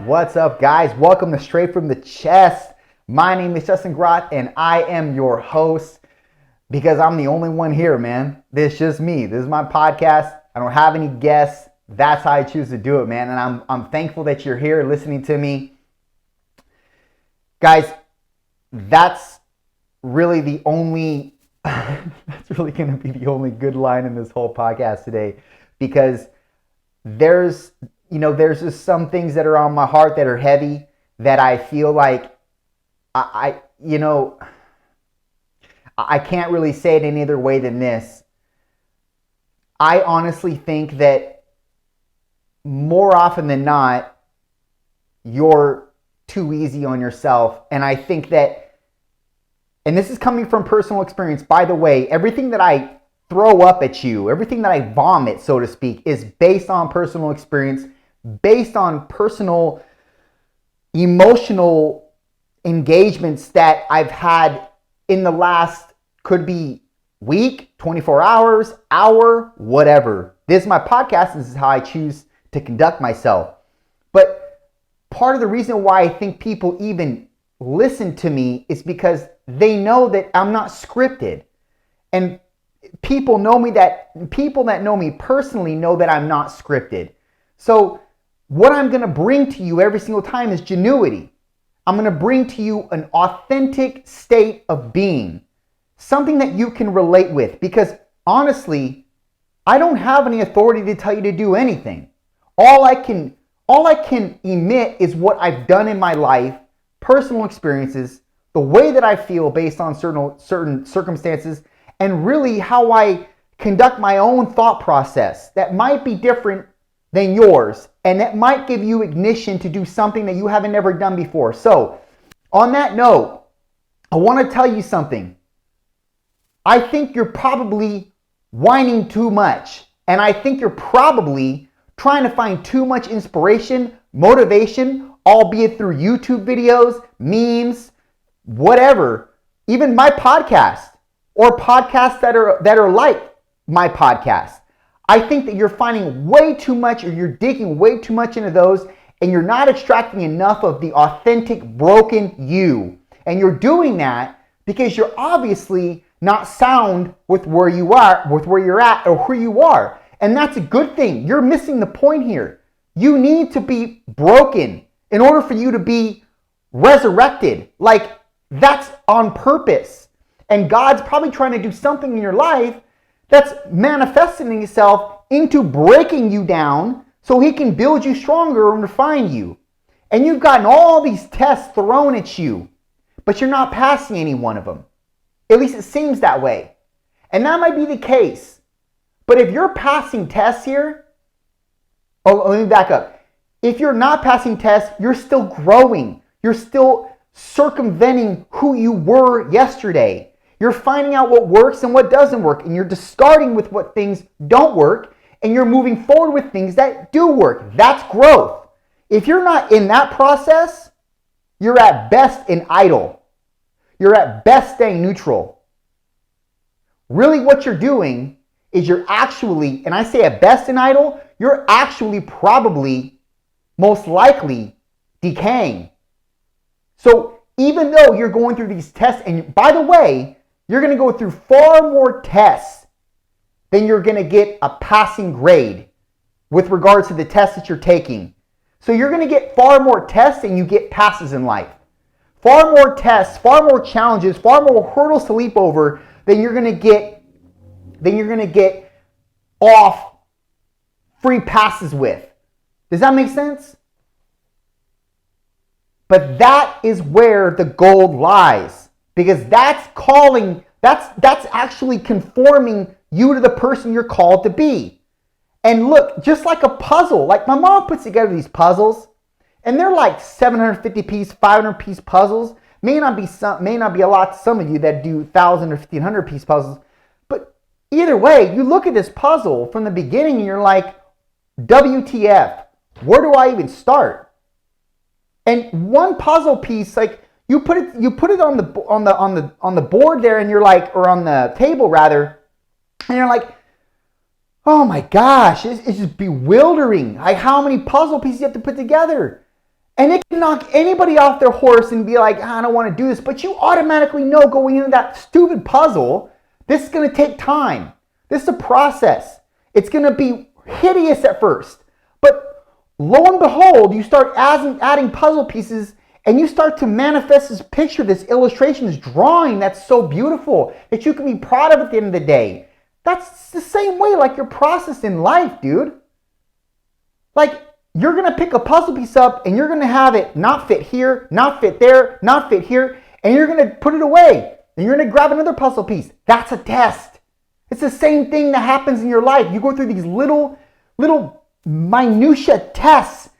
What's up, guys? Welcome to Straight from the Chest. My name is Justin Groth, and I am your host because I'm the only one here, man. This is just me. This is my podcast. I don't have any guests. That's how I choose to do it, man. And I'm thankful that you're here listening to me. Guys, that's really the only that's really going to be the only good line in this whole podcast today, because there's just some things that are on my heart that are heavy, that I feel like I can't really say it any other way than this. I honestly think that more often than not, you're too easy on yourself. And I think that, and this is coming from personal experience, by the way, everything that I throw up at you, everything that I vomit, so to speak, is based on personal experience, based on personal emotional engagements that I've had in the last, could be week, 24 hours, hour, whatever. This is my podcast. This is how I choose to conduct myself. But part of the reason why I think people even listen to me is because they know that I'm not scripted. And people that know me personally know that I'm not scripted. So what I'm going to bring to you every single time is genuity. I'm going to bring to you an authentic state of being, something that you can relate with, because honestly, I don't have any authority to tell you to do anything. All I can emit is what I've done in my life, personal experiences, the way that I feel based on certain circumstances, and really how I conduct my own thought process that might be different than yours, and that might give you ignition to do something that you haven't ever done before. So, on that note, I want to tell you something. I think you're probably whining too much, and I think you're probably trying to find too much inspiration, motivation, albeit through YouTube videos, memes, whatever, even my podcast, or podcasts that are like my podcast. I think that you're finding way too much, or you're digging way too much into those, and you're not extracting enough of the authentic, broken you. And you're doing that because you're obviously not sound with where you are, with where you're at, or who you are. And that's a good thing. You're missing the point here. You need to be broken in order for you to be resurrected. Like, that's on purpose. And God's probably trying to do something in your life that's manifesting itself into breaking you down so he can build you stronger and refine you. And you've gotten all these tests thrown at you, but you're not passing any one of them. At least it seems that way. And that might be the case. But if you're passing tests here, let me back up. If you're not passing tests, you're still growing. You're still circumventing who you were yesterday. You're finding out what works and what doesn't work, and you're discarding with what things don't work, and you're moving forward with things that do work. That's growth. If you're not in that process, you're at best an idle. You're at best staying neutral. Really what you're doing is you're actually, and I say at best an idle, you're actually probably, most likely, decaying. So even though you're going through these tests, and by the way, you're going to go through far more tests than you're going to get a passing grade with regards to the tests that you're taking. So you're going to get far more tests than you get passes in life. Far more tests, far more challenges, far more hurdles to leap over than you're going to get off free passes with. Does that make sense? But that is where the gold lies. Because that's actually conforming you to the person you're called to be. And look, just like a puzzle, like my mom puts together these puzzles, and they're like 750 piece, 500 piece puzzles. May not be a lot to some of you that do 1,000 or 1,500 piece puzzles. But either way, you look at this puzzle from the beginning and you're like, WTF, where do I even start? And one puzzle piece, like, you put it on the board there, and you're like, or on the table rather, and you're like, oh my gosh, it's just bewildering. Like how many puzzle pieces you have to put together. And it can knock anybody off their horse and be like, I don't want to do this. But you automatically know going into that stupid puzzle, this is going to take time. This is a process. It's going to be hideous at first. But lo and behold, you start adding puzzle pieces and you start to manifest this picture, this illustration, this drawing that's so beautiful that you can be proud of at the end of the day. That's the same way like your process in life, dude. Like, you're going to pick a puzzle piece up and you're going to have it not fit here, not fit there, not fit here, and you're going to put it away. And you're going to grab another puzzle piece. That's a test. It's the same thing that happens in your life. You go through these little minutia tests,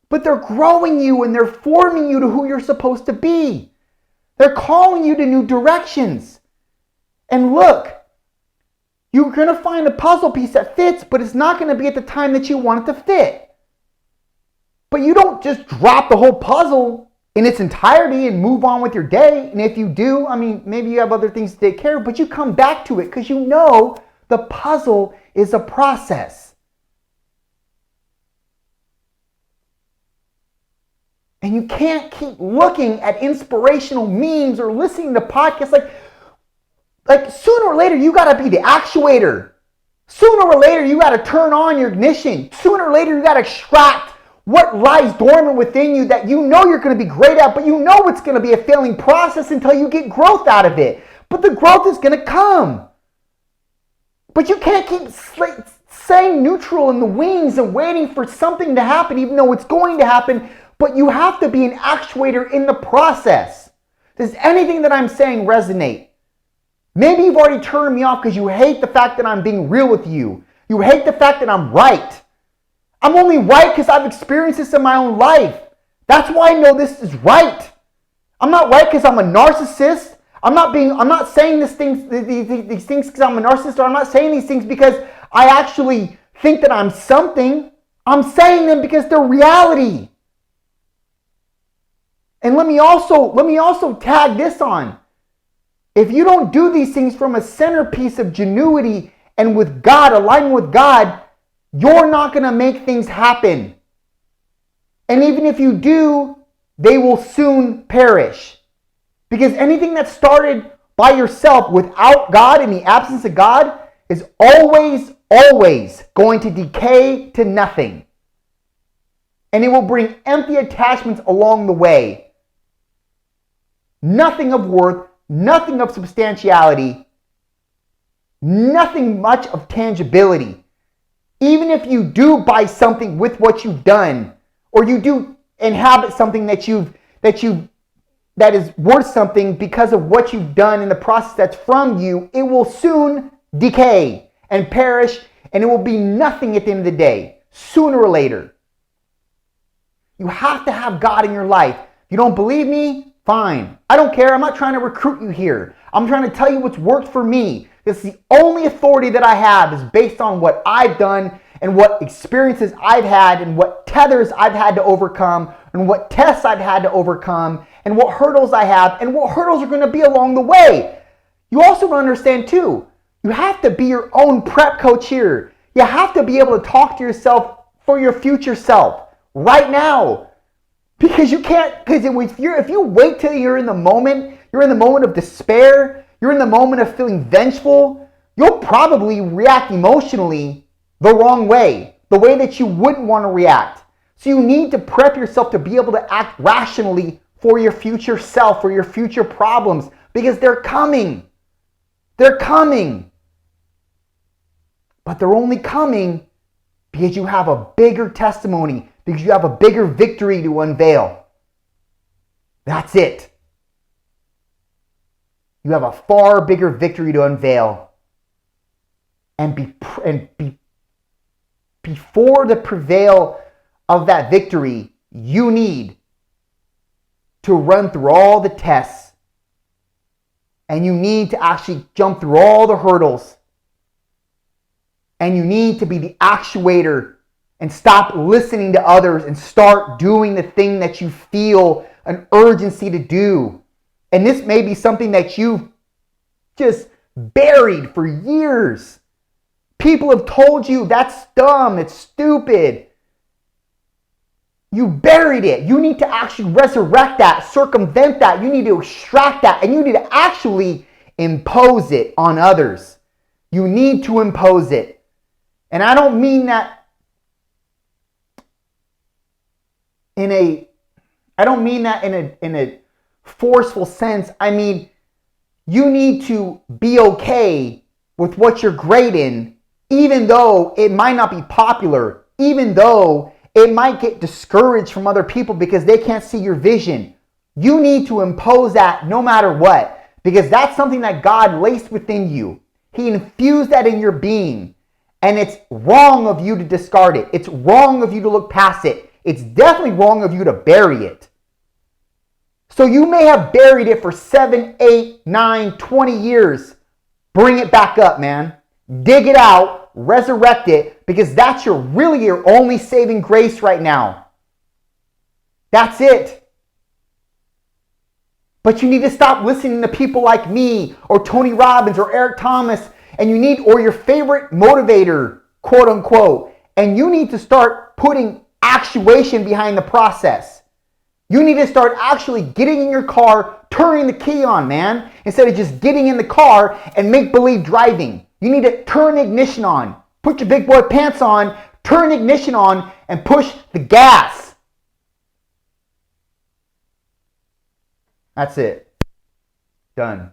but they're growing you and they're forming you to who you're supposed to be. They're calling you to new directions. And look, you're going to find a puzzle piece that fits, but it's not going to be at the time that you want it to fit. But you don't just drop the whole puzzle in its entirety and move on with your day. And if you do, I mean, maybe you have other things to take care of, but you come back to it because you know the puzzle is a process. And you can't keep looking at inspirational memes or listening to podcasts. Like sooner or later, you got to be the actuator. Sooner or later, you got to turn on your ignition. Sooner or later, you got to extract what lies dormant within you that you know you're going to be great at, but you know it's going to be a failing process until you get growth out of it. But the growth is going to come. But you can't keep staying neutral in the wings and waiting for something to happen, even though it's going to happen. But you have to be an actuator in the process. Does anything that I'm saying resonate? Maybe you've already turned me off because you hate the fact that I'm being real with you. You hate the fact that I'm right. I'm only right because I've experienced this in my own life. That's why I know this is right. I'm not right because I'm a narcissist. I'm not saying these things because I'm a narcissist, or I'm not saying these things because I actually think that I'm something. I'm saying them because they're reality. And let me also tag this on. If you don't do these things from a centerpiece of genuity and with God, aligning with God, you're not going to make things happen. And even if you do, they will soon perish. Because anything that started by yourself without God, in the absence of God, is always going to decay to nothing. And it will bring empty attachments along the way. Nothing of worth, nothing of substantiality, nothing much of tangibility. Even if you do buy something with what you've done, or you do inhabit something that is worth something because of what you've done in the process that's from you, it will soon decay and perish, and it will be nothing at the end of the day, sooner or later. You have to have God in your life. If you don't believe me, fine. I don't care. I'm not trying to recruit you here. I'm trying to tell you what's worked for me. It's the only authority that I have is based on what I've done and what experiences I've had and what tethers I've had to overcome and what tests I've had to overcome and what hurdles I have and what hurdles are going to be along the way. You also understand too, you have to be your own prep coach here. You have to be able to talk to yourself for your future self right now. Because you can't, because if you wait till you're in the moment of despair, you're in the moment of feeling vengeful, you'll probably react emotionally the wrong way, the way that you wouldn't want to react. So you need to prep yourself to be able to act rationally for your future self, for your future problems, because they're coming. They're coming. But they're only coming because you have a bigger testimony, because you have a bigger victory to unveil. That's it. You have a far bigger victory to unveil. And before the prevail of that victory, you need to run through all the tests. And you need to actually jump through all the hurdles. And you need to be the actuator and stop listening to others and start doing the thing that you feel an urgency to do. And this may be something that you've just buried for years. People have told you that's dumb, it's stupid. You buried it. You need to actually resurrect that, circumvent that. You need to extract that, and you need to actually impose it on others. You need to impose it. And I don't mean that in a forceful sense. I mean, you need to be okay with what you're great in, even though it might not be popular, even though it might get discouraged from other people because they can't see your vision. You need to impose that no matter what, because that's something that God laced within you. He infused that in your being, and it's wrong of you to discard it. It's wrong of you to look past it. It's definitely wrong of you to bury it. So you may have buried it for 7, 8, 9, 20 years. Bring it back up, man. Dig it out, resurrect it, because that's really your only saving grace right now. That's it. But you need to stop listening to people like me or Tony Robbins or Eric Thomas, or your favorite motivator, quote unquote, and you need to start putting actuation behind the process. You need to start actually getting in your car, turning the key on, man, instead of just getting in the car and make-believe driving. You need to turn the ignition on. Put your big boy pants on, turn the ignition on, and push the gas. That's it. Done.